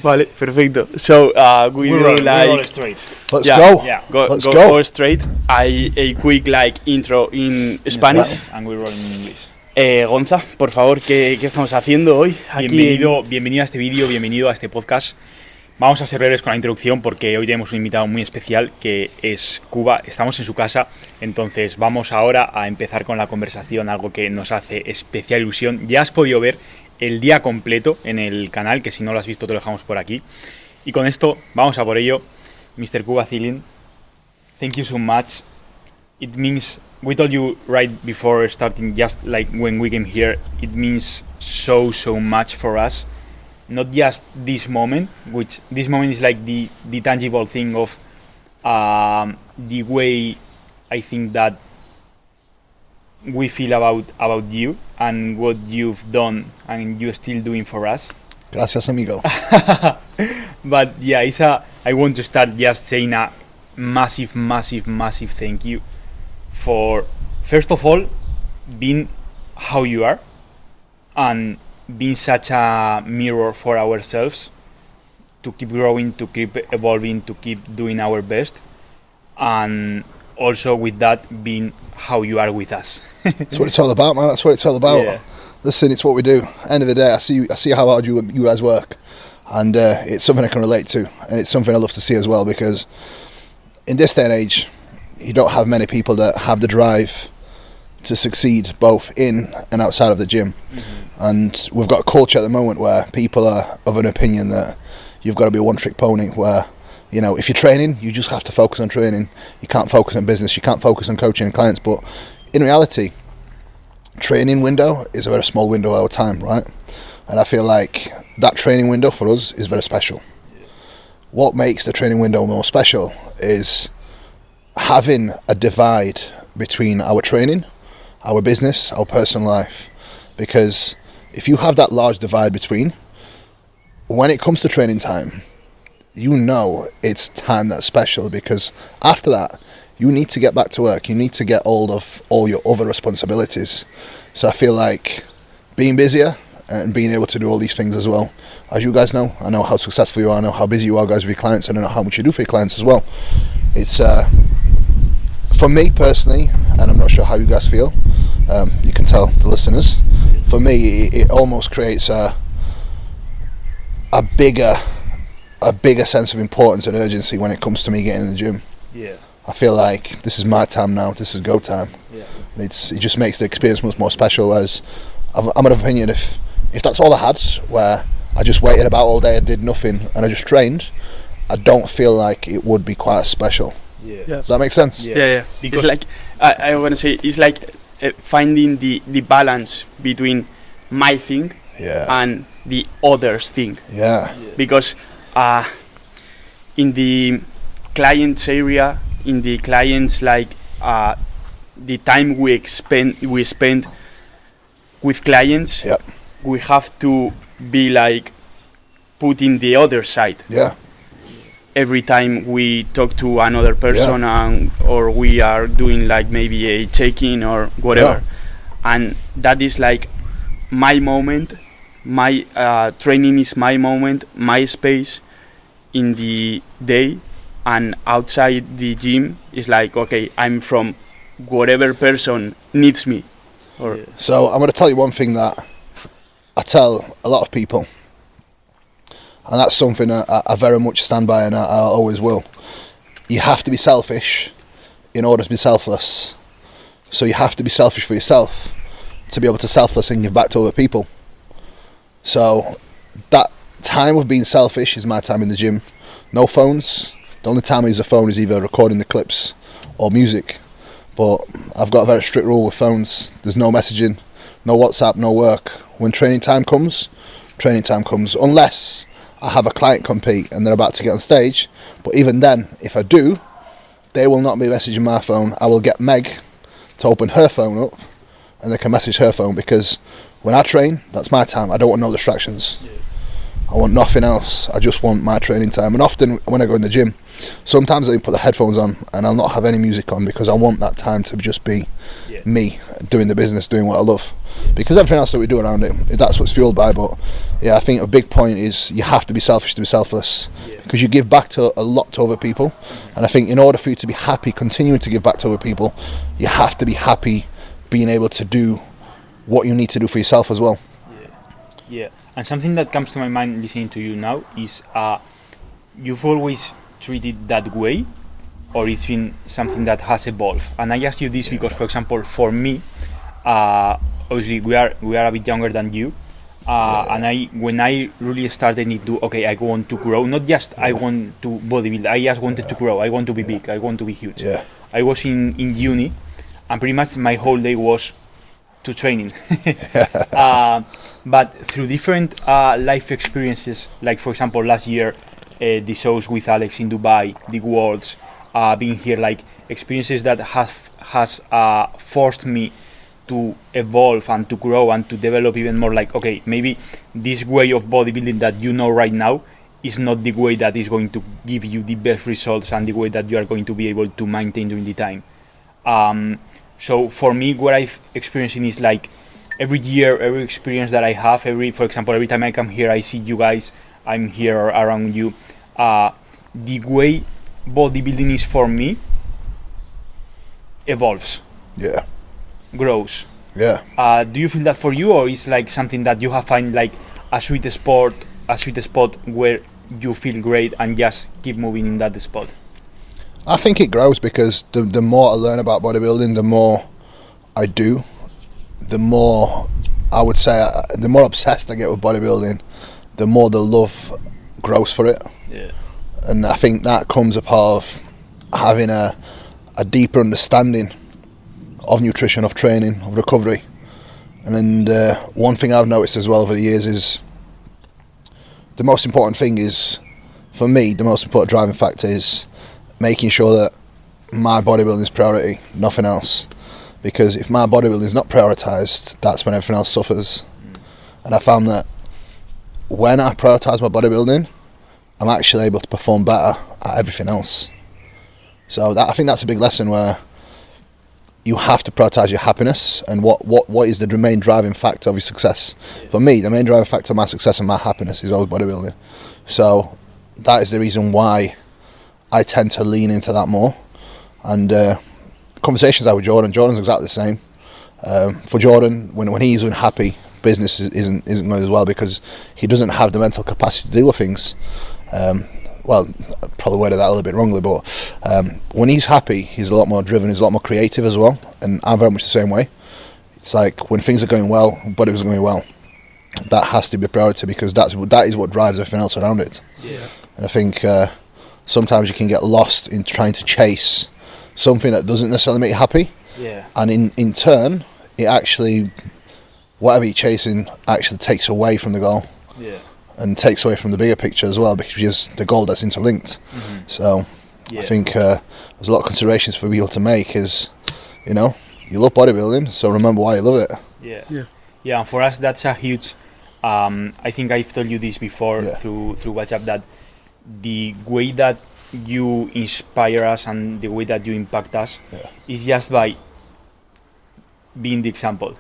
Vale, perfecto. So we do like roll straight. Let's Yeah. go. Yeah. go straight. A quick like intro in Spanish. And we roll in English. Gonza, por favor, ¿qué estamos haciendo hoy? Bienvenido a este vídeo, bienvenido a este podcast. Vamos a ser breves con la introducción porque hoy tenemos un invitado muy especial que es KUBA. Estamos en su casa, entonces vamos ahora a empezar con la conversación, algo que nos hace especial ilusión. Ya has podido ver el día completo en el canal, que si no lo has visto te lo dejamos por aquí. Y con esto vamos a por ello. Mr. KUBA CIELEN, thank you so much. It means, we told you right before starting, just like when we came here, it means so much for us. Not just this moment, which this moment is like the tangible thing of the way I think that we feel about you and what you've done and you're still doing for us. Gracias, amigo. But yeah, I want to start just saying a massive thank you for, first of all, being how you are and being such a mirror for ourselves to keep growing, to keep evolving, to keep doing our best, and also with that being how you are with us. That's what it's all about, man. That's what it's all about. Yeah. Listen, it's what we do. End of the day, I see how hard you guys work, and it's something I can relate to, and it's something I love to see as well, because in this day and age, you don't have many people that have the drive to succeed both in and outside of the gym. Mm-hmm. And we've got a culture at the moment where people are of an opinion that you've got to be a one-trick pony, where, you know, if you're training, you just have to focus on training. You can't focus on business, you can't focus on coaching and clients. But in reality, training window is a very small window of our time, right? And I feel like that training window for us is very special. Yeah. What makes the training window more special is having a divide between our training, our business, our personal life. Because if you have that large divide between, when it comes to training time, you know it's time that's special, because after that, you need to get back to work. You need to get hold of all your other responsibilities. So I feel like being busier and being able to do all these things as well. As you guys know, I know how successful you are, I know how busy you are guys with your clients, and I know how much you do for your clients as well. It's, for me personally, and I'm not sure how you guys feel, you can tell the listeners, for me it almost creates a bigger sense of importance and urgency when it comes to me getting in the gym. Yeah. I feel like this is my time now, this is go time. Yeah. It just makes the experience much more special, as I'm of opinion if that's all I had, where I just waited about all day, I did nothing and I just trained, I don't feel like it would be quite as special. Yeah. Does that make sense? Yeah. Because it's like, I want to say, it's like finding the balance between my thing and the other's thing. Yeah. Because in the client's area, in the client's like the time we spend with clients, we have to be like putting the other side. Yeah. Every time we talk to another person or we are doing like maybe a check-in or whatever, and that is like my moment, my training is my moment, my space in the day, and outside the gym is like, okay, I'm from whatever person needs me. So I'm going to tell you one thing that I tell a lot of people, and that's something I very much stand by, and I always will. You have to be selfish in order to be selfless. So you have to be selfish for yourself to be able to selfless and give back to other people. So that time of being selfish is my time in the gym. No phones. The only time I use a phone is either recording the clips or music. But I've got a very strict rule with phones. There's no messaging, no WhatsApp, no work. When training time comes, unless I have a client compete and they're about to get on stage. But even then, if I do, they will not be messaging my phone. I will get Meg to open her phone up and they can message her phone, because when I train, that's my time. I don't want no distractions. I want nothing else. I just want my training time. And often when I go in the gym, sometimes I put the headphones on and I'll not have any music on, because I want that time to just be me. doing the business, doing what I love, because everything else that we do around it, that's what's fueled by. But yeah, I think a big point is you have to be selfish to be selfless, because you give back to a lot to other people, and I think in order for you to be happy continuing to give back to other people, you have to be happy being able to do what you need to do for yourself as well. Yeah, and something that comes to my mind listening to you now is you've always treated that way, or it's been something that has evolved. And I ask you this because, for example, for me, obviously we are a bit younger than you, and when I really started into I want to grow, not just I want to bodybuild, I just wanted to grow, I want to be big, I want to be huge. I was in uni, and pretty much my whole day was to training. But through different life experiences, like for example last year, the shows with Alex in Dubai, the Worlds, being here, like experiences that has forced me to evolve and to grow and to develop even more, like maybe this way of bodybuilding that you know right now is not the way that is going to give you the best results and the way that you are going to be able to maintain during the time. So for me, what I've experiencing is like every year, every experience that I have, for example, every time I come here, I see you guys, I'm here around you. The way bodybuilding is for me evolves. Grows. Do you feel that for you, or is like something that you have find like a sweet spot where you feel great and just keep moving in that spot? I think it grows, because the more I learn about bodybuilding, the more I do, the more I would say, the more obsessed I get with bodybuilding, the more the love grows for it. And I think that comes a part of having a deeper understanding of nutrition, of training, of recovery. And then one thing I've noticed as well over the years is the most important thing is, for me, the most important driving factor is making sure that my bodybuilding is priority, nothing else. Because if my bodybuilding is not prioritised, that's when everything else suffers. And I found that when I prioritise my bodybuilding, I'm actually able to perform better at everything else. So I think that's a big lesson, where you have to prioritise your happiness and what is the main driving factor of your success. For me, the main driving factor of my success and my happiness is always bodybuilding. So that is the reason why I tend to lean into that more. And conversations I have with Jordan's exactly the same. For Jordan, when he's unhappy, business isn't going as well, because he doesn't have the mental capacity to deal with things. Well, I probably worded that a little bit wrongly, but when he's happy, he's a lot more driven, he's a lot more creative as well, and I'm very much the same way. It's like when things are going well, bodybuilding is going well, that has to be a priority, because that is what drives everything else around it. And I think sometimes you can get lost in trying to chase something that doesn't necessarily make you happy, and in turn, it actually, whatever you're chasing actually takes away from the goal. And takes away from the bigger picture as well, because the goal that's interlinked. So I think there's a lot of considerations for people to make. Is, you love bodybuilding, so remember why you love it. And for us that's a huge I think I've told you this before through WhatsApp, that the way that you inspire us and the way that you impact us is just by being the example.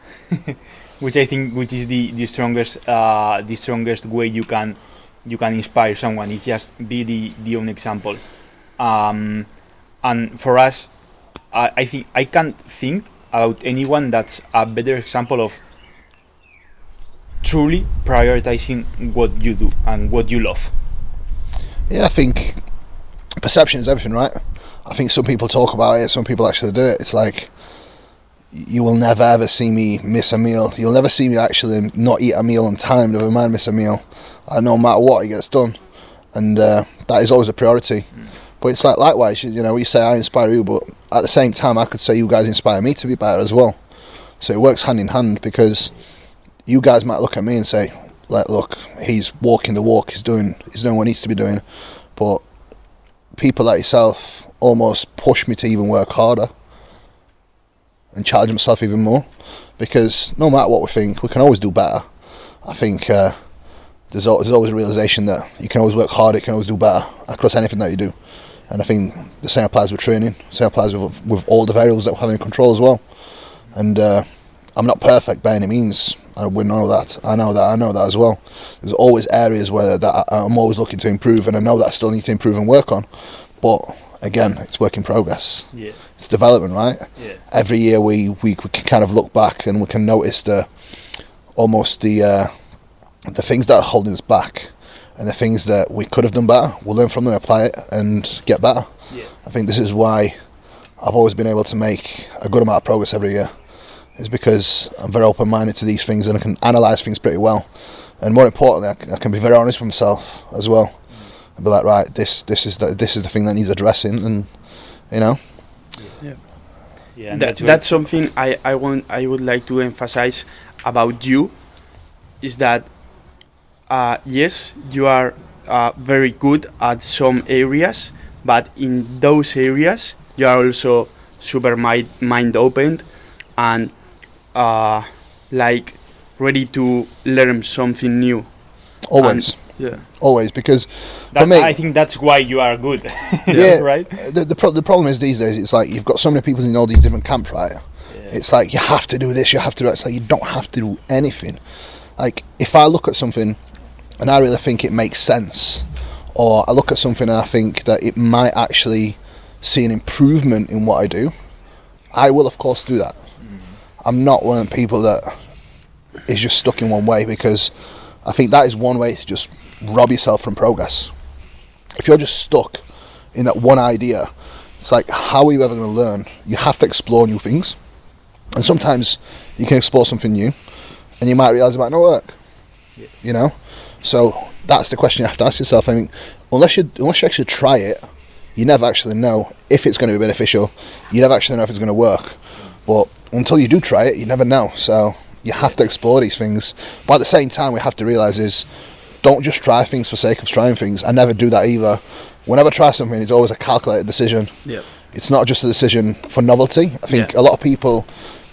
Which I think is the strongest way you can inspire someone, is just be the own example. And for us, I think I can't think about anyone that's a better example of truly prioritizing what you do and what you love. I think perception is everything, right? I think some people talk about it, some people actually do it. It's like, you will never ever see me miss a meal. You'll never see me actually not eat a meal on time, never mind miss a meal. No matter what, it gets done. And that is always a priority. But it's like, likewise, we say I inspire you, but at the same time I could say you guys inspire me to be better as well. So it works hand in hand, because you guys might look at me and say, like, look, he's walking the walk, he's doing what he needs to be doing. But people like yourself almost push me to even work harder and challenge himself even more, because no matter what we think, we can always do better. I think there's always a realization that you can always work harder, you can always do better across anything that you do. And I think the same applies with training, the same applies with all the variables that we have in control as well. And I'm not perfect by any means. We know that. I know that as well. There's always areas where that I'm always looking to improve, and I know that I still need to improve and work on. But again, it's work in progress. Yeah. It's development, right? Yeah. Every year we can kind of look back and we can notice the things that are holding us back, and the things that we could have done better. We'll learn from them, apply it, and get better. Yeah. I think this is why I've always been able to make a good amount of progress every year. Is because I'm very open-minded to these things, and I can analyse things pretty well. And more importantly, I can be very honest with myself as well. I'll be like, right, this is the thing that needs addressing, and you know. Yeah. Yeah. That's something I would like to emphasize about you, is that yes, you are very good at some areas, but in those areas you are also super mind open and like ready to learn something new. Always. Yeah. Always, because that, for me, I think that's why you are good. yeah, right. The problem is these days it's like you've got so many people in all these different camps, right? Yeah. It's like you have to do this, you have to do that. It's like you don't have to do anything. Like if I look at something and I really think it makes sense, or I look at something and I think that it might actually see an improvement in what I do, I will of course do that. I'm not one of the people that is just stuck in one way, because I think that is one way to just rob yourself from progress. If you're just stuck in that one idea, it's like, how are you ever going to learn? You have to explore new things, and sometimes you can explore something new and you might realise it might not work. Yeah. You know, so that's the question you have to ask yourself. I mean, unless you actually try it, you never actually know if it's going to be beneficial. You never actually know if it's going to work. But until you do try it, you never know. So you have to explore these things. But at the same time, we have to realise is, don't just try things for sake of trying things. I never do that either. Whenever I try something, it's always a calculated decision. Yeah. It's not just a decision for novelty. I think a lot of people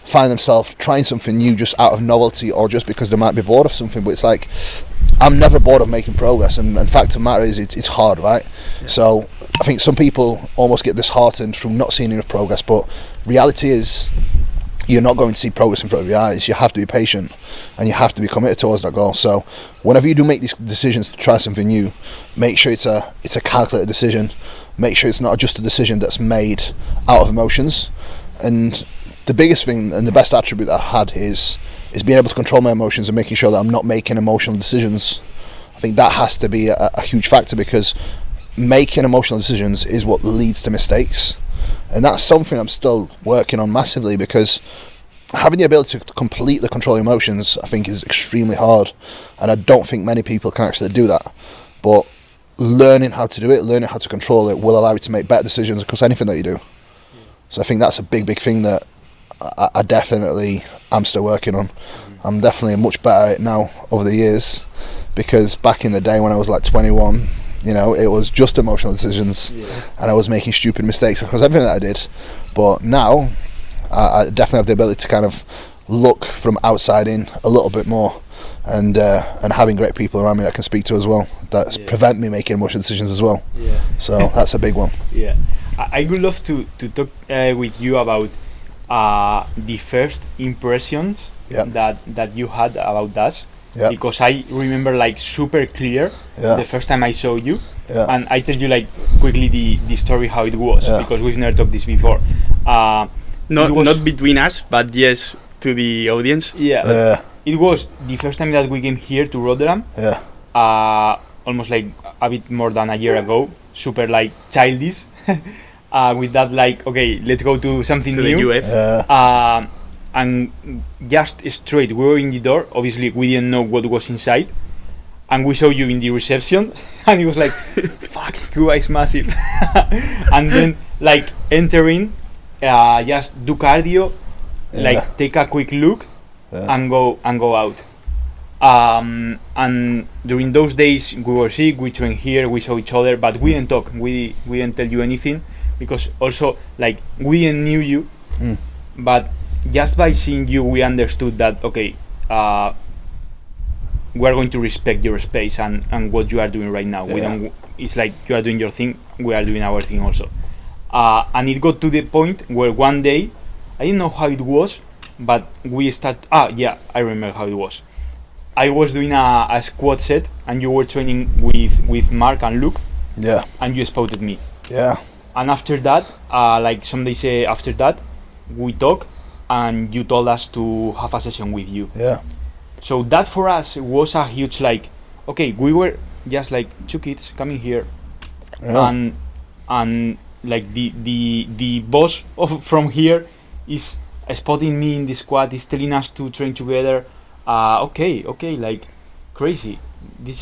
find themselves trying something new just out of novelty, or just because they might be bored of something. But it's like, I'm never bored of making progress, and the fact of the matter is it's hard, right? Yeah. So I think some people almost get disheartened from not seeing enough progress, but reality is you're not going to see progress in front of your eyes. You have to be patient, and you have to be committed towards that goal. So whenever you do make these decisions to try something new, make sure it's a calculated decision. Make sure it's not just a decision that's made out of emotions. And the biggest thing and the best attribute that I had is being able to control my emotions and making sure that I'm not making emotional decisions. I think that has to be a huge factor, because making emotional decisions is what leads to mistakes. And that's something I'm still working on massively, because having the ability to completely control emotions, I think, is extremely hard. And I don't think many people can actually do that. But learning how to do it, learning how to control it, will allow you to make better decisions across anything that you do. So I think that's a big thing that I definitely am still working on. I'm definitely much better at it now over the years, because back in the day when I was like 21, you know, it was just emotional decisions, and I was making stupid mistakes across everything that I did. But now I definitely have the ability to kind of look from outside in a little bit more, and having great people around me that I can speak to as well, that prevent me making emotional decisions as well. So that's a big one. I would love to talk with you about the first impressions that you had about us, because I remember like super clear the first time I saw you, and I tell you like quickly the story how it was, because we've never talked this before. Not between us, but yes, to the audience. It was the first time that we came here to Rotterdam, almost like a bit more than a year ago, super like childish, with that like, okay, let's go to something to new. The UF. And just straight, we were in the door, obviously we didn't know what was inside, and we saw you in the reception, and it was like, fuck, KUBA is massive. And then like entering, just do cardio, like take a quick look, and go out. And during those days we were sick, we trained here, we saw each other, but we didn't talk, we didn't tell you anything, because also like we didn't knew you, but just by seeing you we understood that, okay, we are going to respect your space and what you are doing right now. We don't, it's like you are doing your thing, we are doing our thing also. And it got to the point where one day, I didn't know how it was, but we start. Yeah, I remember how it was. I was doing a squat set, and you were training with Mark and Luke. Yeah. And you spotted me. Yeah. And after that, like some days after that, we talked, and you told us to have a session with you. Yeah. So that for us was a huge like, okay, we were just like two kids coming here, and like the boss from here is spotting me in the squad, is telling us to train together. Okay, like crazy. This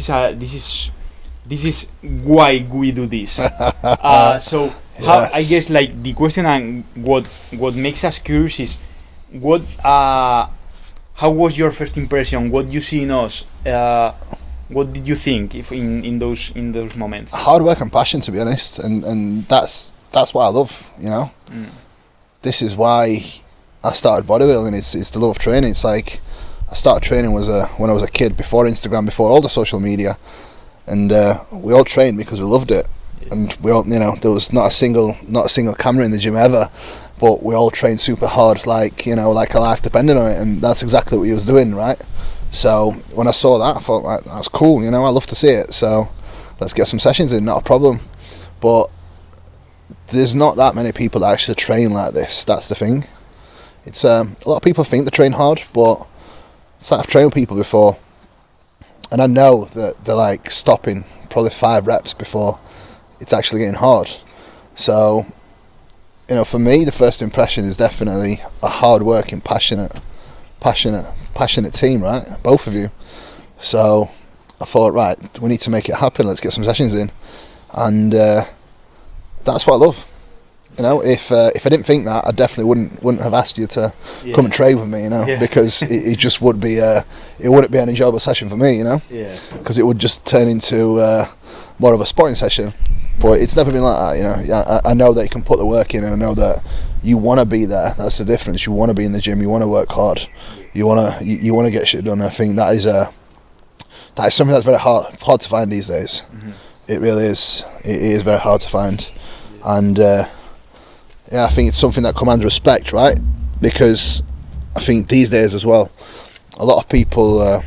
is why we do this. So how, I guess like the question and what makes us curious is what how was your first impression? What you see in us? What did you think if in those moments? Hard work and passion, to be honest, and that's what I love. You know, this is why I started bodybuilding. It's the love of training. It's like I started training when I was a kid, before Instagram, before all the social media, and we all trained because we loved it. And we all, you know, there was not a single camera in the gym ever, but we all trained super hard, like, you know, like our life depended on it, and that's exactly what he was doing, right? So when I saw that, I thought, like, that's cool, you know, I love to see it, so let's get some sessions in, not a problem. But there's not that many people that actually train like this. That's the thing. It's a lot of people think they train hard, but it's like I've trained people before, and I know that they're like stopping probably 5 reps before it's actually getting hard. So, you know, for me, the first impression is definitely a hard-working, passionate team, right? Both of you. So I thought, right, we need to make it happen. Let's get some sessions in, and that's what I love. You know, if I didn't think that, I definitely wouldn't have asked you to come and train with me. You know, because it just would be it wouldn't be an enjoyable session for me. You know, because it would just turn into more of a sparring session. But it's never been like that, you know. I know that you can put the work in, and I know that you want to be there. That's the difference. You want to be in the gym. You want to work hard. You want to get shit done. I think that is something that's very hard to find these days. Mm-hmm. It really is. It is very hard to find, and I think it's something that commands respect, right? Because I think these days as well, a lot of people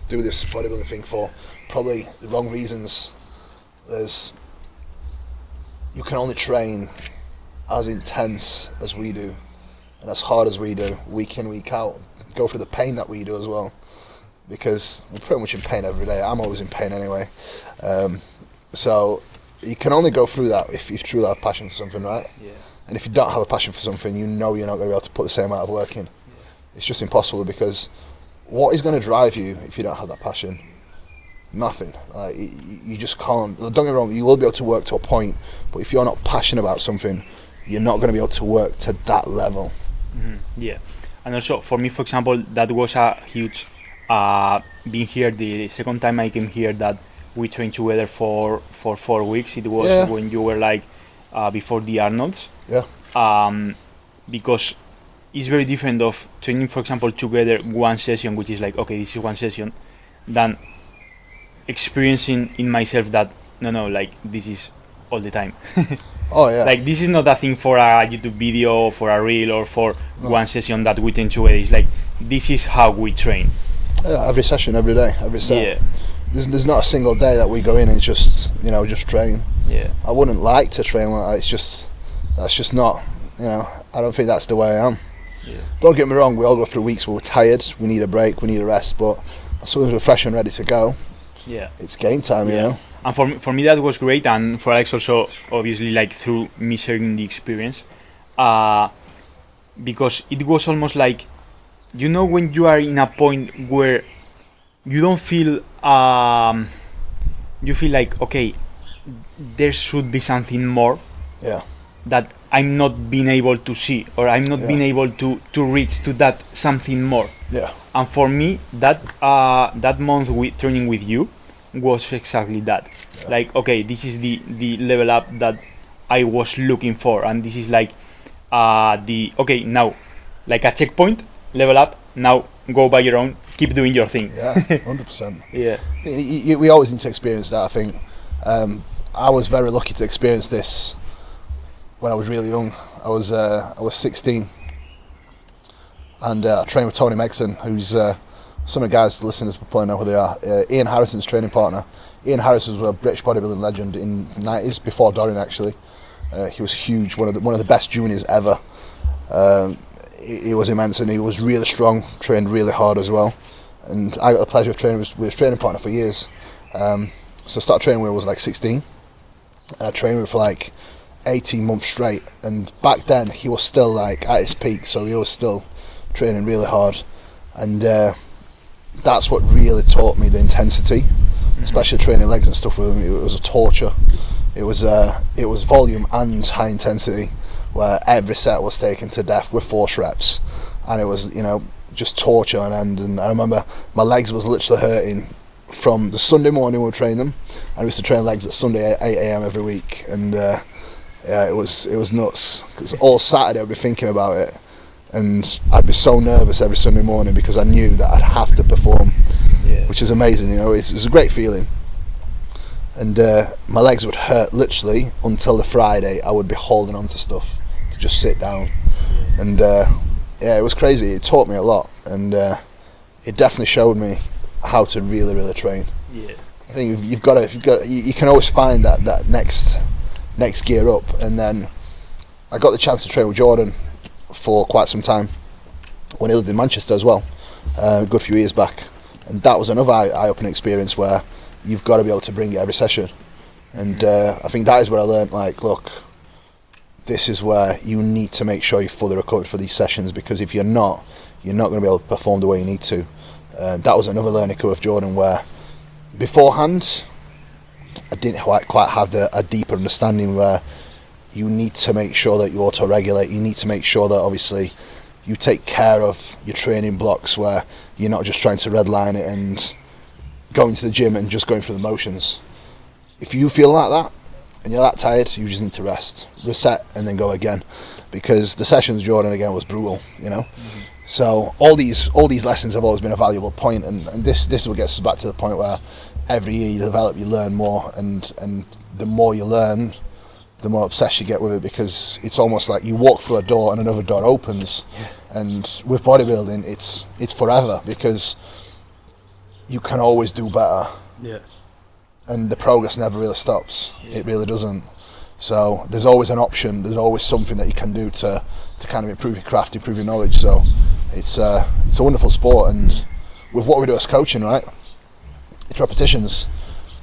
do this bodybuilding thing for probably the wrong reasons. You can only train as intense as we do and as hard as we do, week in, week out, go through the pain that we do as well, because we're pretty much in pain every day. I'm always in pain anyway. So you can only go through that if you truly have passion for something, right? Yeah. And if you don't have a passion for something, you know you're not going to be able to put the same amount of work in. Yeah. It's just impossible, because what is going to drive you if you don't have that passion? Nothing. Like, you just can't. Don't get me wrong, you will be able to work to a point, but if you're not passionate about something, you're not going to be able to work to that level. Mm-hmm. Yeah. And also for me, for example, that was a huge being here the second time I came here, that we trained together for 4 weeks. It was when you were like before the Arnolds. Because it's very different of training, for example, together one session, which is like, okay, this is one session, than experiencing in myself that no, like this is all the time. Oh yeah. Like this is not a thing for a YouTube video, for a reel, or for one session that we train together. It's like, this is how we train. Yeah, every session, every day, every set. Yeah. There's not a single day that we go in and just train. Yeah. I wouldn't like to train like that. That's just not, I don't think that's the way I am. Yeah. Don't get me wrong, we all go through weeks where we're tired, we need a break, we need a rest, but as soon as we're fresh and ready to go, it's game time, you know. And for me that was great, and for Alex also, obviously, like through me sharing the experience, because it was almost like, when you are in a point where you don't feel, you feel like, okay, there should be something more that I'm not being able to see, or I'm not being able to reach to that something more. Yeah. And for me, that month with training with you was exactly that. Yeah. Like, okay, this is the level up that I was looking for, and this is like now, like a checkpoint, level up, now go by your own, keep doing your thing. Yeah, 100%. Yeah. We always need to experience that, I think. I was very lucky to experience this when I was really young. I was 16, and I train with Tony Megson, who's some of the guys listeners will probably know who they are. Ian Harrison's training partner. Ian Harrison was a British bodybuilding legend in the 90s, before Dorian actually. He was huge, one of the best juniors ever. He was immense, and he was really strong, trained really hard as well. And I got the pleasure of training with his training partner for years. So I started training when I was like 16. I trained with him for like 18 months straight, and back then he was still like at his peak, so he was still training really hard. And that's what really taught me the intensity, especially training legs and stuff with him. It was a torture. It was volume and high intensity, where every set was taken to death with force reps, and it was, you know, just torture on end. And I remember my legs was literally hurting from the Sunday morning when we trained them. I used to train legs at Sunday at 8 AM every week, and yeah, it was nuts, because all Saturday I'd be thinking about it, and I'd be so nervous every Sunday morning because I knew that I'd have to perform, which is amazing, you know. It's a great feeling. And my legs would hurt literally until the Friday. I would be holding on to stuff to just sit down, and yeah, it was crazy. It taught me a lot, and it definitely showed me how to really train. I think you can always find that next gear up. And then I got the chance to train with Jordan for quite some time when he lived in Manchester as well, a good few years back, and that was another eye-opening experience where you've got to be able to bring it every session. And I think that is where I learned, like, look, this is where you need to make sure you're fully recovered for these sessions, because if you're not going to be able to perform the way you need to. That was another learning curve with Jordan, where beforehand I didn't quite have a deeper understanding, where you need to make sure that you auto-regulate. You need to make sure that obviously you take care of your training blocks, where you're not just trying to redline it and going to the gym and just going through the motions. If you feel like that and you're that tired, you just need to rest, reset, and then go again, because the sessions Jordan again was brutal, you know. So all these lessons have always been a valuable point, and this is what gets us back to the point where every year you develop, you learn more, and the more you learn, the more obsessed you get with it, because it's almost like you walk through a door and another door opens. And with bodybuilding, it's forever, because you can always do better. And the progress never really stops. It really doesn't. So there's always an option, there's always something that you can do to kind of improve your craft, improve your knowledge. So it's a wonderful sport, and with what we do as coaching, right, it's repetitions.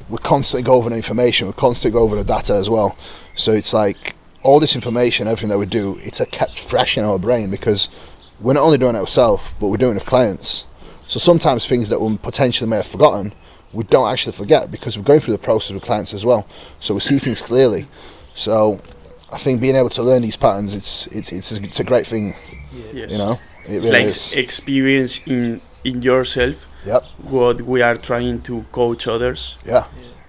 We constantly go over the information, we constantly go over the data as well. So it's like all this information, everything that we do, it's kept fresh in our brain, because we're not only doing it ourselves, but we're doing it with clients. So sometimes things that we potentially may have forgotten, we don't actually forget, because we're going through the process with clients as well. So we see things clearly. So I think being able to learn these patterns, it's a great thing. You know, it really like is. Experience in yourself. What we are trying to coach others.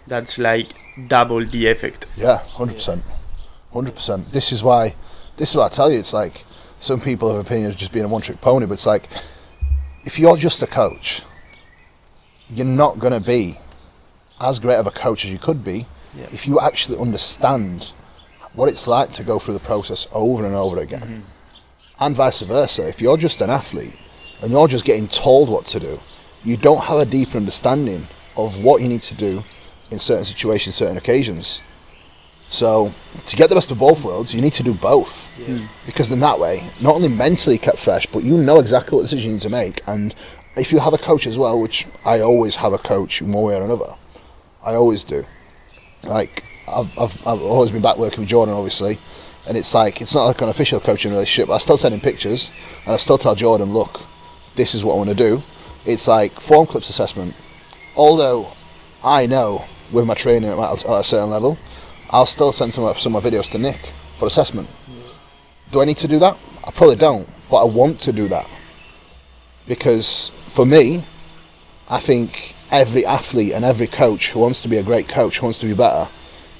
That's like double the effect. 100%. This is what I tell you. It's like, some people have opinions of just being a one-trick pony, but it's like, if you're just a coach, you're not going to be as great of a coach as you could be if you actually understand what it's like to go through the process over and over again. And vice versa. If you're just an athlete and you're just getting told what to do, you don't have a deeper understanding of what you need to do in certain situations, certain occasions. So to get the best of both worlds, you need to do both. Because then that way, not only mentally kept fresh, but you know exactly what decision you need to make. And if you have a coach as well, which I always have a coach in one way or another, I always do. Like, I've always been back working with Jordan, obviously, and it's like, it's not like an official coaching relationship, but I still send him pictures, and I still tell Jordan, look, this is what I want to do. It's like form clips assessment. Although I know with my training at a certain level, I'll still send some of my videos to Nick for assessment. Do I need to do that? I probably don't, but I want to do that. Because for me, I think every athlete and every coach who wants to be a great coach, who wants to be better,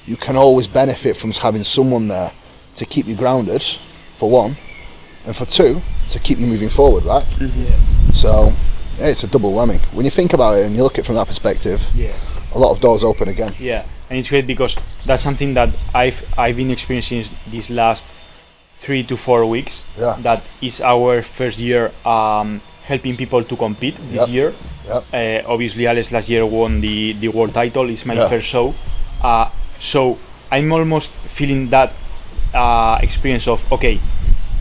you can always benefit from having someone there to keep you grounded, for one, and for two, to keep you moving forward, right? So yeah, it's a double whammy. When you think about it and you look at it from that perspective, a lot of doors open again. And it's great, because that's something that I've been experiencing these last 3 to 4 weeks. Yeah. That is our first year helping people to compete this year. Obviously, Alex last year won the world title. It's my first show. So I'm almost feeling that experience of, okay,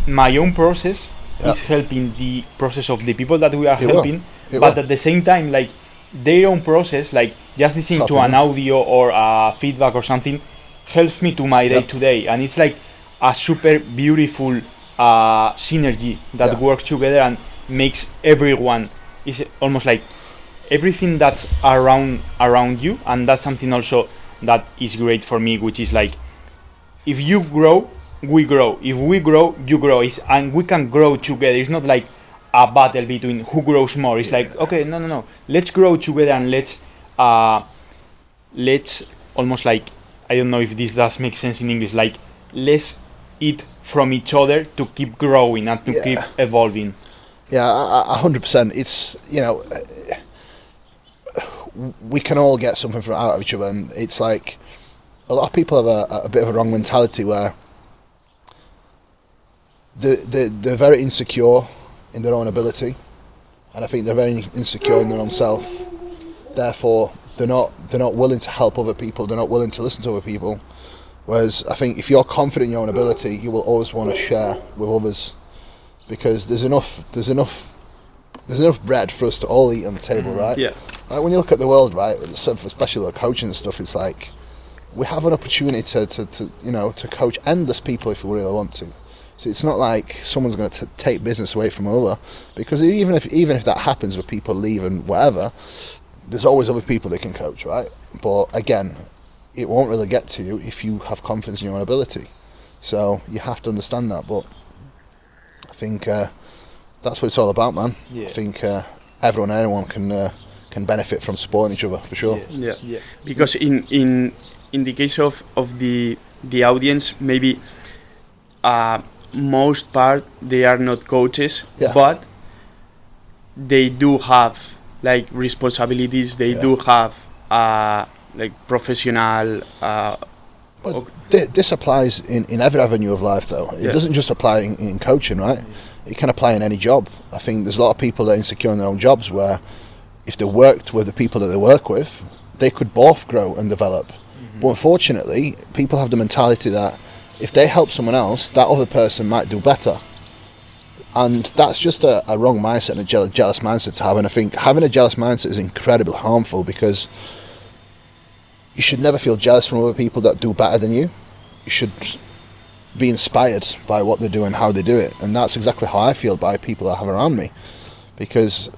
my own process is helping the process of the people that we are helping, but at the same time, like, their own process, like just listening to an audio or feedback or something, helps me to my day-to-day, and it's like a super beautiful synergy that works together and makes everyone, is almost like everything that's around you, and that's something also that is great for me, which is like, if you grow, we grow. If we grow, you grow. And we can grow together. It's not like a battle between who grows more. It's like, okay, no. Let's grow together, and let's almost like, I don't know if this does make sense in English, like, let's eat from each other to keep growing and to keep evolving. Yeah, 100%. It's, you know, we can all get something from out of each other, and it's like a lot of people have a bit of a wrong mentality where they're very insecure in their own ability, and I think they're very insecure in their own self. Therefore, they're not willing to help other people. They're not willing to listen to other people. Whereas I think if you're confident in your own ability, you will always want to share with others, because there's enough bread for us to all eat on the table, right? Yeah. Like when you look at the world, right, especially the coaching and stuff, it's like we have an opportunity to coach endless people if we really want to. So it's not like someone's going to take business away from another, because even if that happens, where people leave and whatever, there's always other people they can coach, right? But again, it won't really get to you if you have confidence in your own ability. So you have to understand that. But I think that's what it's all about, man. Yeah. I think everyone and anyone can benefit from supporting each other, for sure. Yeah. Because in the case of the audience, maybe most part they are not coaches, but they do have like responsibilities. They do have like professional. But this applies in every avenue of life, though. It doesn't just apply in coaching, right? It can apply in any job. I think there's a lot of people that are insecure in their own jobs, where if they worked with the people that they work with, they could both grow and develop. But unfortunately, people have the mentality that if they help someone else, that other person might do better. And that's just a wrong mindset and a jealous mindset to have. And I think having a jealous mindset is incredibly harmful, because you should never feel jealous from other people that do better than you. You should be inspired by what they do and how they do it. And that's exactly how I feel by people I have around me, because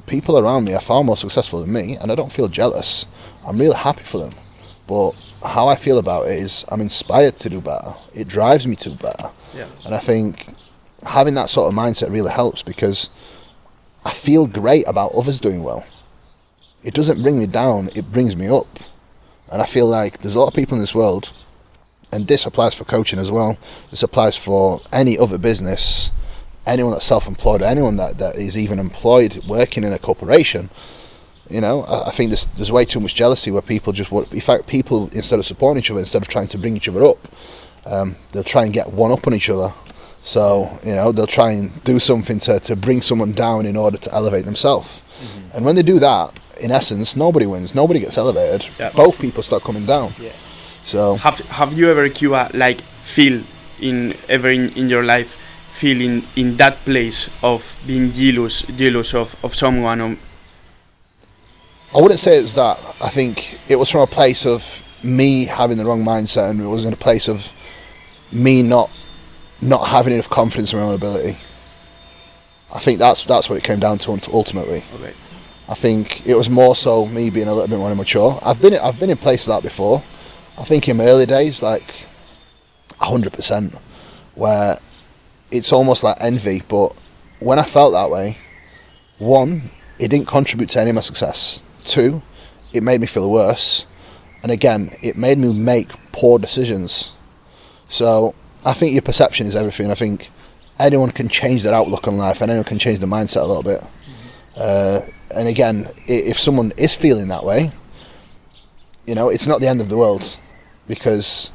people around me are far more successful than me, and I don't feel jealous. I'm really happy for them. But how I feel about it is I'm inspired to do better. It drives me to do better. Yeah. And I think having that sort of mindset really helps, because I feel great about others doing well. It doesn't bring me down, it brings me up. And I feel like there's a lot of people in this world, and this applies for coaching as well, this applies for any other business, anyone that's self-employed, or anyone that is even employed working in a corporation. You know, I think there's way too much jealousy where people just want, in fact, people, instead of supporting each other, instead of trying to bring each other up, they'll try and get one up on each other. So, you know, they'll try and do something to bring someone down in order to elevate themselves. And when they do that, in essence, nobody wins, nobody gets elevated. Both people start coming down. So have you ever, Cuba, like feel in your life, feel in that place of being jealous of someone? I wouldn't say it's that. I think it was from a place of me having the wrong mindset, and it was in a place of me not having enough confidence in my own ability. I think that's what it came down to ultimately. Okay. I think it was more so me being a little bit more immature. I've been in places like that before. I think in my early days, like 100%, where it's almost like envy. But when I felt that way, 1, it didn't contribute to any of my success. 2, it made me feel worse. And again, it made me make poor decisions. So I think your perception is everything. I think anyone can change their outlook on life, and anyone can change their mindset a little bit. And again, if someone is feeling that way, you know, it's not the end of the world, because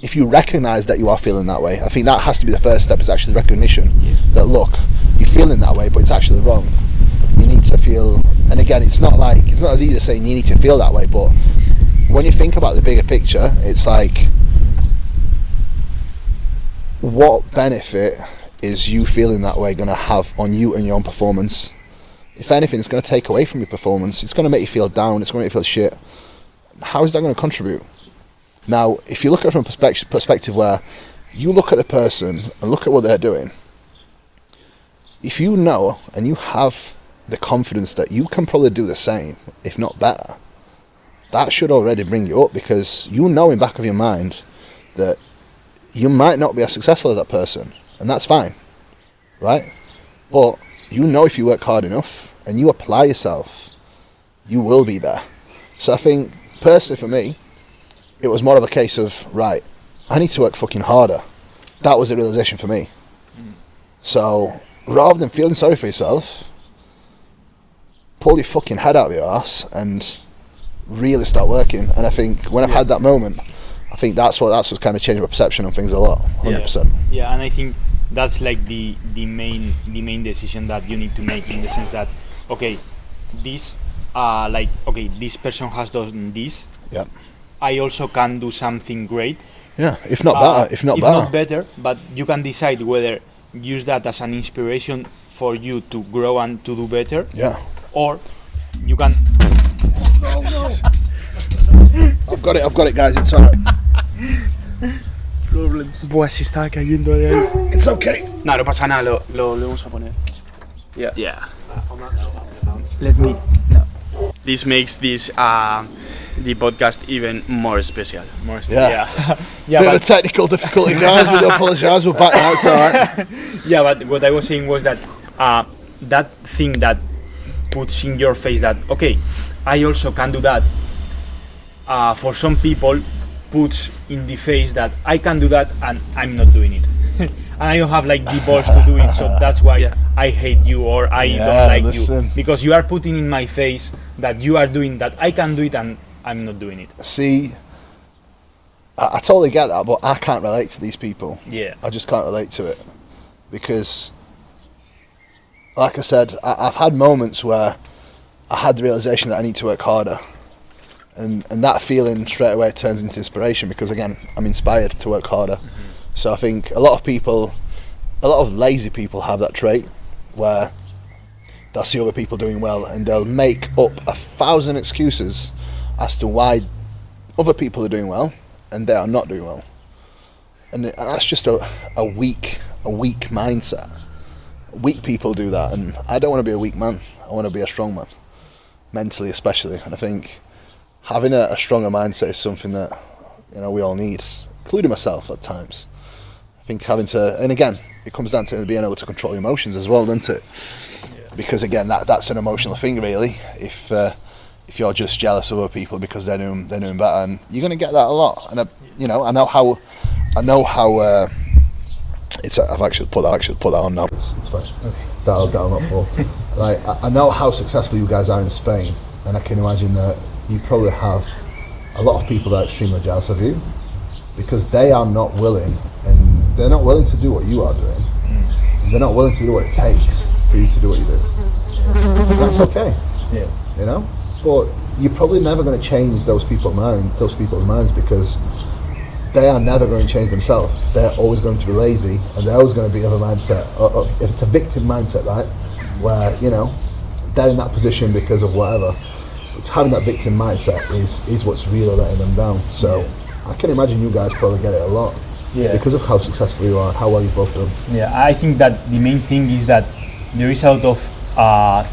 if you recognize that you are feeling that way, I think that has to be the first step, is actually recognition that, look, you're feeling that way, but it's actually wrong. You need to feel, and again, it's not as easy as saying you need to feel that way, but when you think about the bigger picture, it's like, what benefit is you feeling that way going to have on you and your own performance? If anything, it's going to take away from your performance. It's going to make you feel down. It's going to make you feel shit. How is that going to contribute? Now, if you look at it from a perspective where you look at the person and look at what they're doing, if you know and you have the confidence that you can probably do the same, if not better, that should already bring you up, because you know in the back of your mind that you might not be as successful as that person, and that's fine, right? But you know if you work hard enough and you apply yourself, you will be there. So I think, personally for me, it was more of a case of, right, I need to work fucking harder. That was the realization for me. So rather than feeling sorry for yourself, pull your fucking head out of your ass and really start working. And I think when I've had that moment, I think that's what's kind of changed my perception on things a lot, 100%. Yeah, and I think that's like the main decision that you need to make, in the sense that, okay, this this person has done this. Yeah. I also can do something great. Yeah, if not better, if not better, but you can decide whether use that as an inspiration for you to grow and to do better. Yeah. Or you can. No. I've got it, guys. It's alright. Problems. Buah, se estaba cayendo de ahí. It's okay. No pasa nada, lo vamos a poner. Yeah. Let me. No. This makes this the podcast even more special. Yeah. Yeah. Bit of technical difficulty, guys. We apologise. We're back now. It's alright. Yeah, but what I was saying was that that thing that puts in your face that, okay, I also can do that. For some people, puts in the face that I can do that and I'm not doing it. And I don't have like the balls to do it, so that's why I hate you, or I don't like you, because you are putting in my face that you are doing that I can do it and I'm not doing it. See, I totally get that, but I can't relate to these people. Yeah, I just can't relate to it, because like I said, I've had moments where I had the realization that I need to work harder, and that feeling straight away turns into inspiration, because again, I'm inspired to work harder. Mm-hmm. So I think a lot of lazy people have that trait where they'll see other people doing well and they'll make up 1,000 excuses as to why other people are doing well and they are not doing well. And that's just a weak mindset. Weak people do that, and I don't want to be a weak man. I want to be a strong man, mentally especially. And I think having a stronger mindset is something that, you know, we all need, including myself at times. I think having to, and again, it comes down to being able to control emotions as well, doesn't it? Yeah. Because again, that's an emotional thing, really. If you're just jealous of other people because they're doing better, and you're going to get that a lot. And I know how it's. I've actually put that on now. It's fine. Okay. That'll not fall. Like, I know how successful you guys are in Spain, and I can imagine that you probably have a lot of people that are extremely jealous of you, because they are not willing, and they're not willing to do what you are doing. And they're not willing to do what it takes for you to do what you do. And that's okay. Yeah. You know? But you're probably never going to change those people's minds, because they are never going to change themselves. They're always going to be lazy, and they're always going to be of a mindset if it's a victim mindset, right? Where, you know, they're in that position because of whatever. It's having that victim mindset is what's really letting them down. So I can imagine you guys probably get it a lot. Yeah. Because of how successful you are, how well you've both done. Yeah, I think that the main thing is that there is a lot of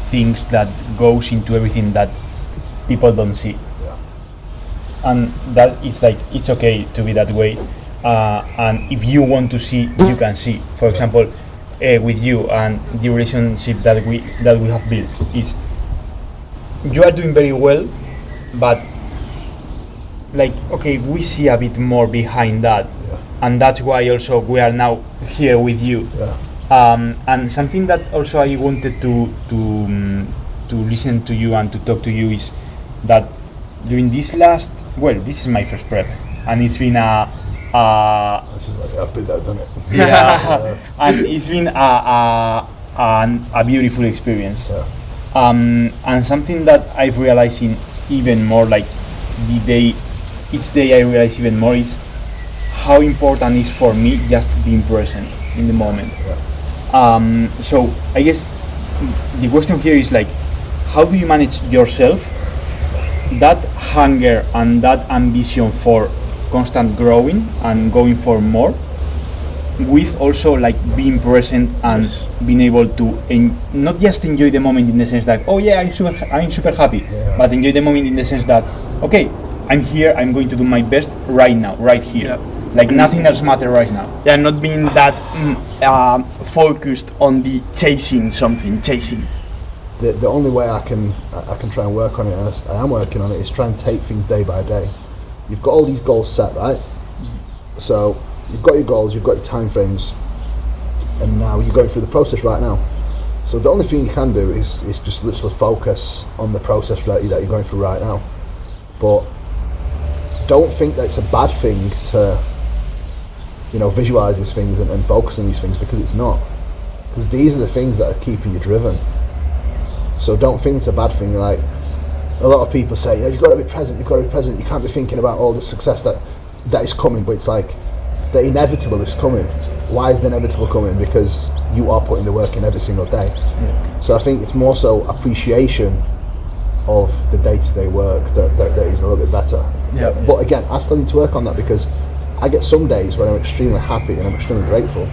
things that goes into everything that people don't see. Yeah. And that is like, it's okay to be that way. And if you want to see, you can see. For example, with you and the relationship that we have built is, you are doing very well, but like, okay, we see a bit more behind that. Yeah. And that's why also we are now here with you. Yeah. And something that also I wanted to listen to you and to talk to you is that during this is my first prep, and it's been a This is like, I've been there, done it. Yeah, yes. And it's been a beautiful experience. Yeah. And something that I've realized even more, like each day I realize even more, is how important it is for me just being present in the moment. Yeah. So I guess the question here is like, how do you manage yourself, that hunger and that ambition for constant growing and going for more, with also like being present and Yes. being able to not just enjoy the moment in the sense that, oh yeah, I'm super happy, Yeah. but enjoy the moment in the sense that, okay, I'm here, I'm going to do my best right now, right here. Yeah. Like nothing else matters right now. Yeah, not being that focused on the chasing. The only way I can try and work on it, and I am working on it, is try and take things day by day. You've got all these goals set, right? So you've got your goals, you've got your time frames, and now you're going through the process right now. So the only thing you can do is just literally focus on the process that you're going through right now. But don't think that it's a bad thing to, visualize these things and focus on these things, because it's not. Because these are the things that are keeping you driven. So don't think it's a bad thing. Like a lot of people say, you've got to be present, you can't be thinking about all the success that is coming. But it's like, the inevitable is coming. Why is the inevitable coming? Because you are putting the work in every single day. Yeah. So I think it's more so appreciation of the day-to-day work that is a little bit better. Yeah. But again, I still need to work on that, because I get some days when I'm extremely happy and I'm extremely grateful,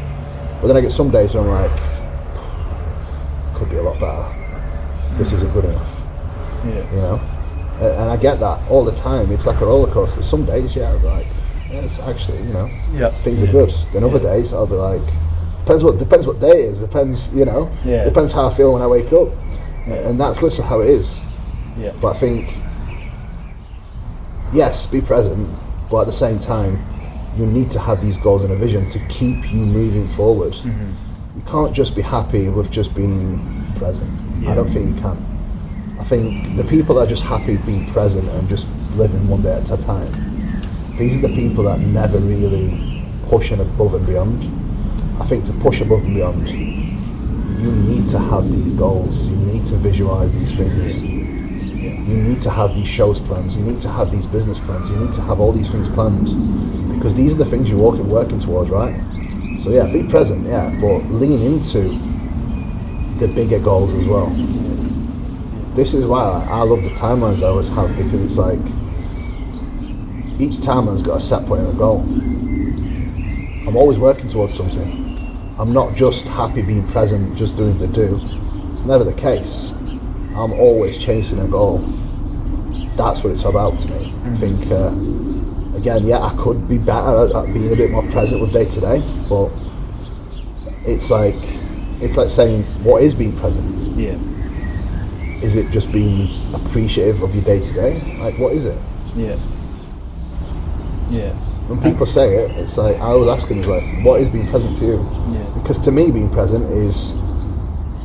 but then I get some days where I'm like, could be a lot better. This isn't good enough. Yeah. And I get that all the time. It's like a roller coaster. Some days, yeah, I'll be like, it's actually, things are good. Then other days, I'll be like, depends what day it is. Depends, depends how I feel when I wake up, and that's literally how it is. Yeah. But I think, yes, be present, but at the same time, you need to have these goals and a vision to keep you moving forward. Mm-hmm. You can't just be happy with just being present. Yeah. I don't think you can. I think the people that are just happy being present and just living one day at a time, these are the people that never really push above and beyond. I think to push above and beyond, you need to have these goals, you need to visualize these things, you need to have these shows plans, you need to have these business plans, you need to have all these things planned, because these are the things you're working towards, right? So yeah, be present, yeah, but lean into the bigger goals as well. This is why I love the timelines I always have, because it's like each timeline's got a set point and a goal. I'm always working towards something. I'm not just happy being present, just doing the do. It's never the case. I'm always chasing a goal. That's what it's about to me. I think, again, yeah, I could be better at being a bit more present with day to day, but it's like saying, what is being present? Yeah. Is it just being appreciative of your day to day? Like, what is it? Yeah. Yeah. When people say it, it's like, I always ask them, it's like, what is being present to you? Yeah. Because to me, being present is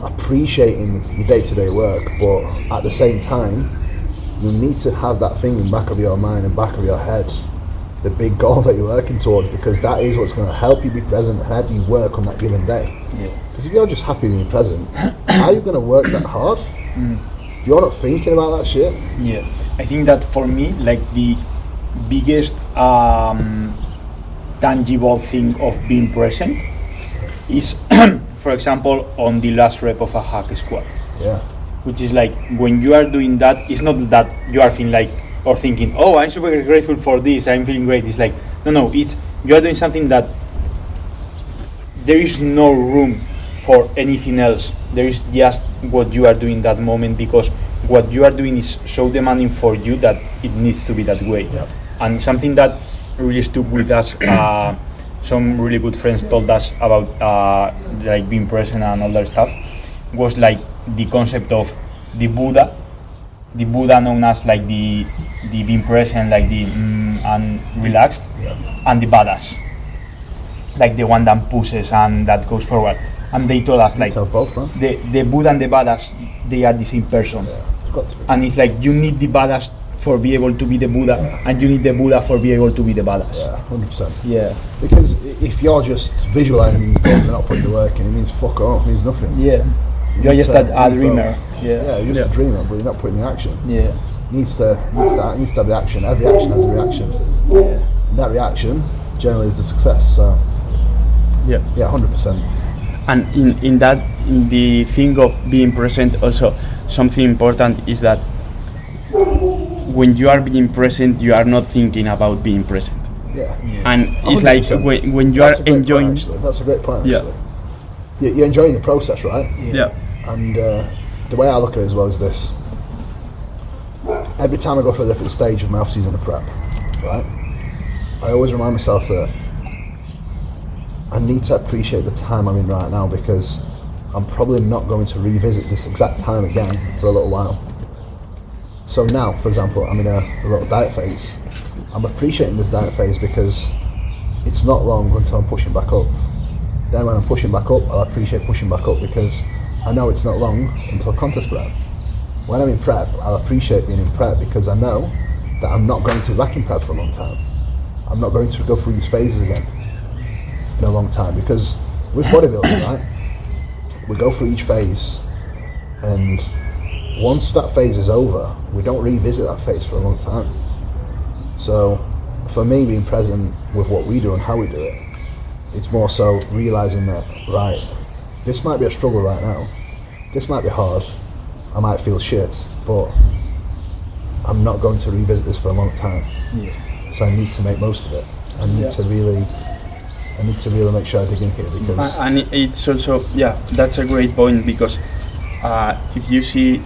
appreciating your day-to-day work, but at the same time, you need to have that thing in the back of your mind and back of your head, the big goal that you're working towards, because that is what's going to help you be present and help you work on that given day. Because if you're just happy being present, how are you going to work that hard? If you're not thinking about that shit? Yeah. I think that for me, like the biggest tangible thing of being present is, for example, on the last rep of a hack squat. Yeah. Which is like, when you are doing that, it's not that you are feeling like, or thinking, oh, I'm super grateful for this, I'm feeling great. It's like, no, it's, you are doing something that there is no room for anything else. There is just what you are doing that moment, because what you are doing is so demanding for you that it needs to be that way. Yep. And something that really stuck with us, some really good friends told us about like being present and all that stuff, was like the concept of the Buddha known as like the being present, like the and relaxed, and the badass, like the one that pushes and that goes forward. And they told us like both, the Buddha and the badass, they are the same person. Yeah, it's got to be. And it's like you need the badass for be able to be the Buddha, and you need the Buddha for be able to be the badass. Yeah, 100%. Yeah. Because if you're just visualizing these goals and not putting the work in, it means fuck all. It means nothing. Yeah. You're just a dreamer. Yeah, you're just a dreamer, but you're not putting the action. Yeah. Needs to have the action. Every action has a reaction. Yeah. And that reaction generally is the success. So. Yeah. Yeah, 100%. And in the thing of being present, also something important is that when you are being present, you are not thinking about being present. Yeah. And it's 100%. Like when you are enjoying. That's a great point. Actually. Yeah. You're enjoying the process, right? Yeah. And the way I look at it as well is this: every time I go through a different stage of my off-season of prep, right, I always remind myself that I need to appreciate the time I'm in right now, because I'm probably not going to revisit this exact time again for a little while. So now, for example, I'm in a little diet phase. I'm appreciating this diet phase because it's not long until I'm pushing back up. Then when I'm pushing back up, I'll appreciate pushing back up because I know it's not long until contest prep. When I'm in prep, I'll appreciate being in prep because I know that I'm not going to be back in prep for a long time. I'm not going to go through these phases again in a long time, because with bodybuilding, right, we go through each phase, and once that phase is over, we don't revisit that phase for a long time. So for me, being present with what we do and how we do it, it's more so realizing that, right, this might be a struggle right now, this might be hard, I might feel shit, but I'm not going to revisit this for a long time. Yeah. So I need to make most of it. I need to really make sure I dig in here, because And it's also, that's a great point, because if you see,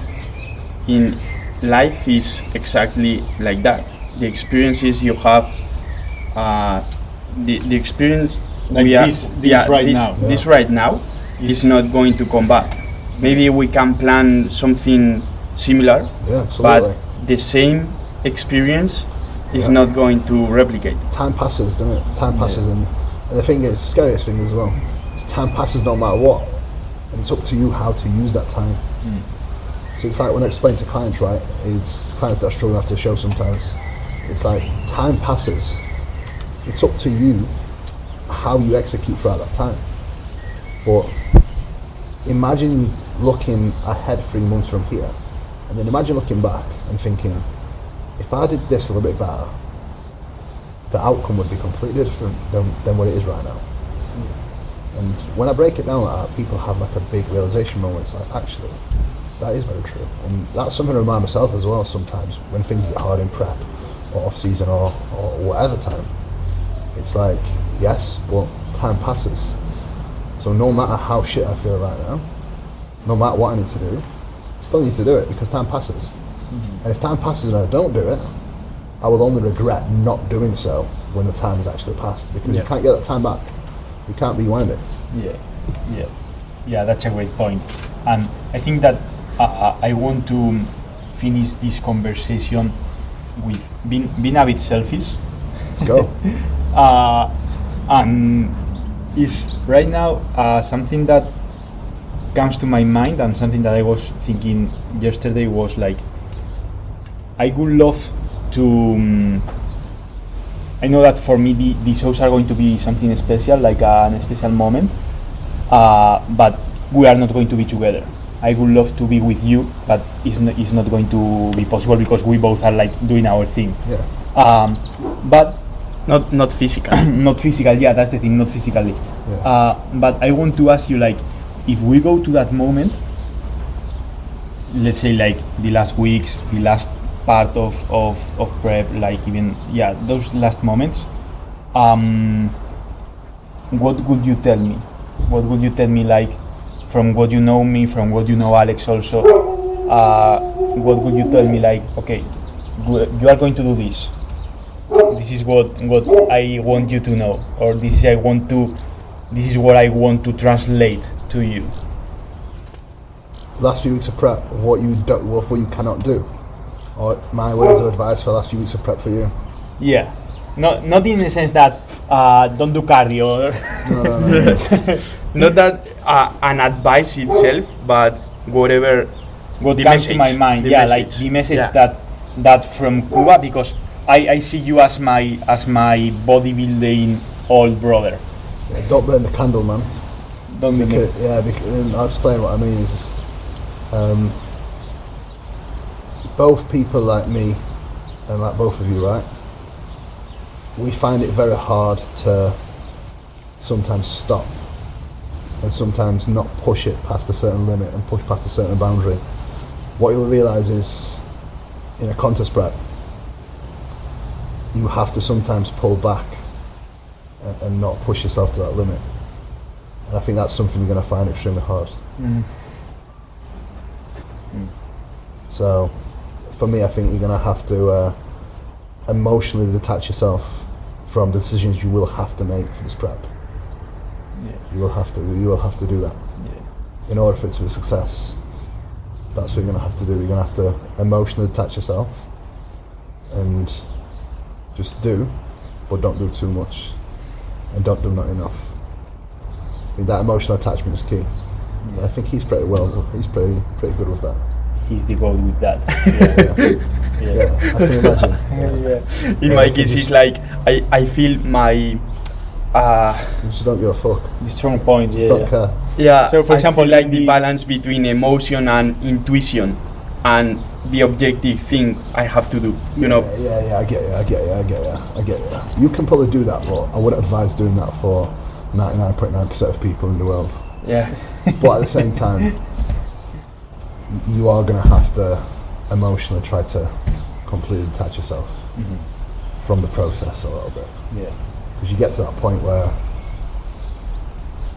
in life is exactly like that. The experiences you have, the experience like we are, this right now is not going to come back. Maybe we can plan something similar, but the same experience is not going to replicate. Time passes, doesn't it? Time passes, and the thing is, the scariest thing as well, is time passes no matter what, and it's up to you how to use that time. So it's like when I explain to clients, right, it's clients that I struggle to show sometimes, it's like time passes, it's up to you how you execute throughout that time. But imagine looking ahead 3 months from here, and then imagine looking back and thinking, if I did this a little bit better, the outcome would be completely different than what it is right now. And when I break it down like that, people have like a big realization moment. It's like, actually, that is very true. And that's something to remind myself as well sometimes when things get hard in prep or off season or whatever time. It's like, yes, but time passes. So no matter how shit I feel right now, no matter what I need to do, I still need to do it because time passes. And if time passes and I don't do it, I will only regret not doing so when the time has actually passed, because you can't get that time back. You can't rewind it. Yeah, that's a great point. And I think that I want to finish this conversation with being a bit selfish. Let's go. And is right now something that comes to my mind, and something that I was thinking yesterday was like, I would love to. I know that for me the shows are going to be something special, like a special moment, but we are not going to be together. I would love to be with you, but it's not going to be possible because we both are like doing our thing. But not physical. Not physical, yeah, that's the thing, not physically. But I want to ask you, like, if we go to that moment, let's say like the last weeks, the last part of prep, like even those last moments, what would you tell me? What would you tell me, like, from what you know me, from what you know Alex also, what would you tell me, like, okay, you are going to do this, this is what I want you to know, or this is what I want to translate to you? Last few weeks of prep, what you cannot do, or my words of advice for the last few weeks of prep for you. Yeah, not in the sense that don't do cardio. No. Not that an advice itself, but what comes to my mind. Like the message that that from Cuba, because I see you as my bodybuilding old brother. Yeah, don't burn the candle, man. Don't burn it. Yeah, because, I'll explain what I mean is both people like me and like both of you, right? We find it very hard to sometimes stop and sometimes not push it past a certain limit and push past a certain boundary. What you'll realise is in a contest prep, you have to sometimes pull back and not push yourself to that limit. And I think that's something you're going to find extremely hard. So for me, I think you're going to have to emotionally detach yourself from decisions you will have to make for this prep. You will have to do that. In order for it to be a success. That's what you're going to have to do. You're going to have to emotionally detach yourself and just do, but don't do too much and don't do not enough. I mean, that emotional attachment is key. And I think he's pretty good with that. He's the goal with that. Yeah, I can imagine. In my case, it's like I feel my you just don't give a fuck. The strong point. Just don't care. Yeah. So for example, like the balance between emotion and intuition, and the objective thing I have to do. You know. Yeah. I get you. You can probably do that, but I wouldn't advise doing that for 99.9% of people in the world. Yeah. But at the same time, you are going to have to emotionally try to completely detach yourself from the process a little bit. Yeah. Because you get to that point where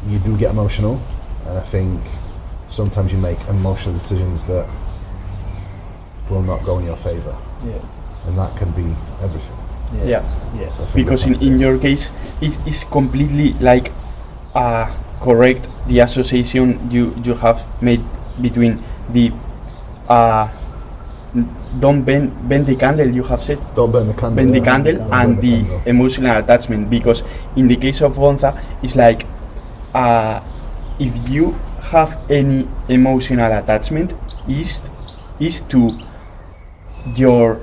you do get emotional, and I think sometimes you make emotional decisions that will not go in your favour. Yeah. And that can be everything. Yeah. So Because in your case, it's completely like correct the association you have made between the don't bend the candle, you have said. Don't burn the candle. Bend the candle and the candle. emotional attachment. Because in the case of Gonza, it's like if you have any emotional attachment, is to your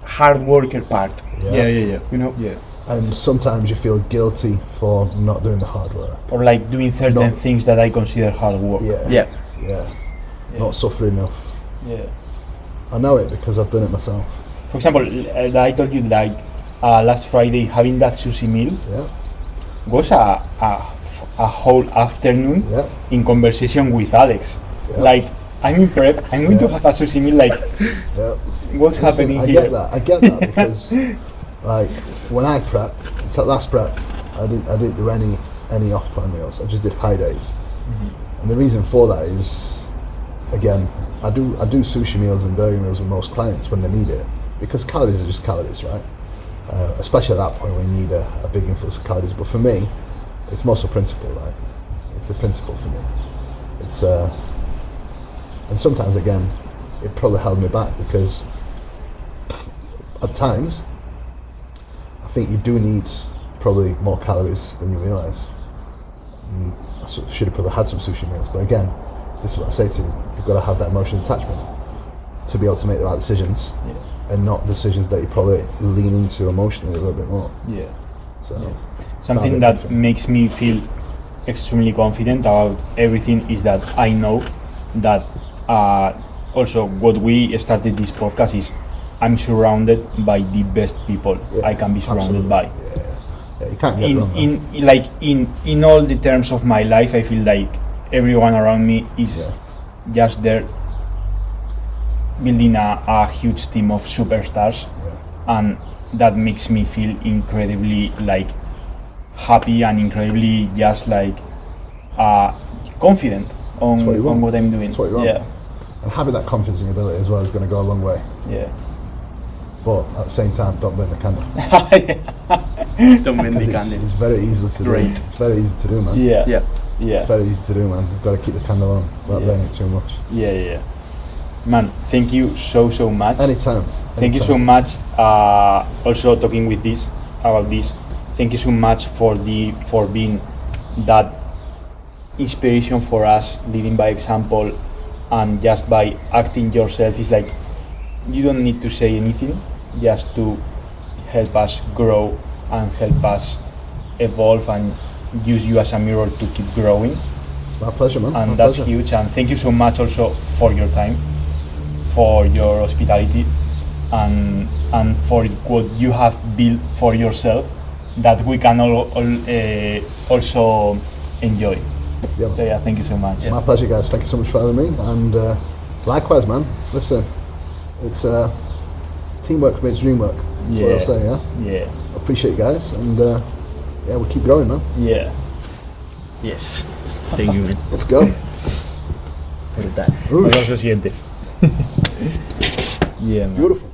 hard worker part. Yeah. You know. Yeah. And sometimes you feel guilty for not doing the hard work. Or like doing certain things that I consider hard work. Yeah. Not suffering enough. Yeah. I know it because I've done it myself. For example, I told you like last Friday having that sushi meal was a whole afternoon in conversation with Alex. Like I'm in prep, I'm going to have a sushi meal. Like what's happening here? I get that because like when I prep, it's that last prep, I didn't do any off-plan meals. I just did high days, and the reason for that is, again, I do sushi meals and burger meals with most clients when they need it, because calories are just calories, right? Especially at that point when you need a big influx of calories. But for me, it's muscle principle, right? It's a principle for me. It's and sometimes again, it probably held me back because at times I think you do need probably more calories than you realise. I should have probably had some sushi meals, but again, this is what I say to you: you've got to have that emotional attachment to be able to make the right decisions, and not decisions that you probably lean into emotionally a little bit more. Something that makes me feel extremely confident about everything is that I know that also what we started this podcast is I'm surrounded by the best people I can be surrounded by. You can't get wrong. In all the terms of my life, I feel like everyone around me is just there building a huge team of superstars, and that makes me feel incredibly like happy and incredibly just like confident on what I'm doing. That's what you want. And having that confidence in your ability as well is going to go a long way. But at the same time, don't burn the candle. Don't burn the candle. It's very easy to do. It's very easy to do, man. It's very easy to do, man. You've got to keep the candle on without burning it too much. Man, thank you so much. Anytime. Thank you so much. Also talking about this. Thank you so much for being that inspiration for us, leading by example, and just by acting yourself. Is like you don't need to say anything, just to help us grow and help us evolve and use you as a mirror to keep growing. My pleasure, man. And My that's pleasure. huge. And thank you so much also for your time, for your hospitality, and for what you have built for yourself that we can also enjoy. Yeah, So yeah, thank you so much. My pleasure, guys. Thank you so much for having me. And likewise, man. Listen, it's teamwork makes dream work. That's what I'll say, yeah? Yeah. I appreciate you guys. And yeah, we'll keep growing, man. Yeah. Yes. Thank you, man. Let's go. Brutal. Nos vemos el siguiente. Yeah, man. Beautiful.